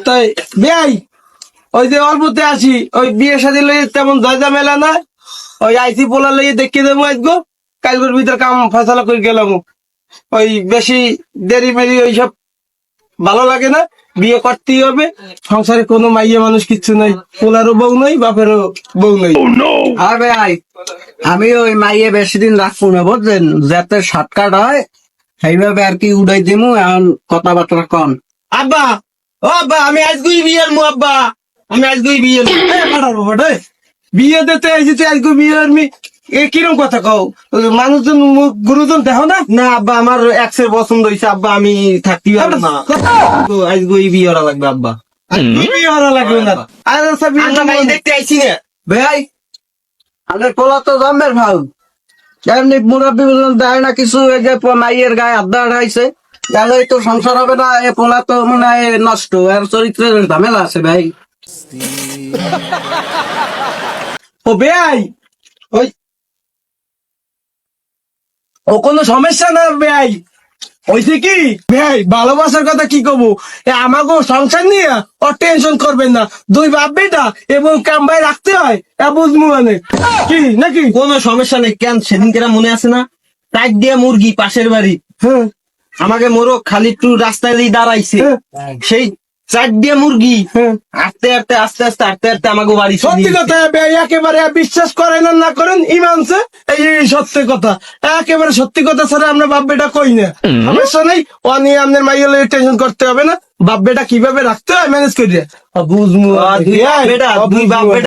তাই বেয়াই ওই যে অল্পতে আসি ওই বিয়ে শাদী লইয়ে তেমন দরজা মেলা না ওই আইসি পোলা লইয়ে দেখিয়ে দেবো আজগো কালকের ভিতর কাম ফয়সালা করে গেলাম ওই বেশি দেরি মেরি ওইসব ভালো লাগে না বিয়ে করতেই হবে সংসারে কোনো মাইয়া মানুষ কিচ্ছু নাই পোলারও বউ নাই বাপেরও বউ নাই আর ভাই আমি ওই মাইয়ে বেশি দিন রাখবো না বুঝলেন, যাতে শর্টকাট হয় সেইভাবে আর কি উড়াই দিমু। এখন কথাবার্তা কন। আব্বা ও আব্বা আমি আজগুই বিয়ের মু আব্বা আমি আজগুই বিয়ের বিয়ে দিতে এসেছি আজকে বিয়ের মি কিরম কথা কও মানুষজন গুরুজন দেখো না না আব্বা, আমার এক্সের পছন্দ হয়েছে আব্বা, আমি থাকতে পারবো না। আজকে বিয়ে করা লাগবে আব্বা। বিয়ে করা লাগবে না আর সব দেখতে আইছি না ভাই, আমাদের পোলা তো জন্মের ভাও এমনি মুরব্বী দেয় না কিছু। এই যে মাইয়ের গায়ে আড্ডা আড়াইছে গেলেই তো সংসার হবে না। এ পোলা তো মানে নষ্ট, এর চরিত্রের ঝামেলা আছে ভাই। ও বেয়াই ওই ও কোনো সমস্যা না বেয়াই হয়েছে কি বেয়াই ভালোবাসার কথা কি কব আমাকে সংসার নিয়ে ও টেনশন করবেন না দুই বাপ বেটা এবং কাম ভাই রাখতে হয় বুঝবো মানে কি নাকি কোনো সমস্যা নেই। কেন সেদিন কেরা মনে আছে না, টাইট দিয়ে মুরগি পাশের বাড়ি হ্যাঁ আমাকে মোরো খালি একটু রাস্তায় দিয়ে দাঁড়াইছে, সেই চাট দিয়ে মুরগি হ্যাঁ আস্তে আস্তে আস্তে আস্তে আস্তে আস্তে আমাকে বাড়ি সত্যি কথা বেয়াই একেবারে বিশ্বাস করেন আর না করেন ইমানছে এই সত্যি কথা একেবারে সত্যি কথা ছাড়া আমরা বাপ বেটা কই না সমস্যা নেই ও নিয়ে আপনার মাইয়ের টেনশন করতে হবে না বাপ বেটা কিভাবে রাখতে হয় ম্যানেজ করে বুঝবো দুই বাপ বেটা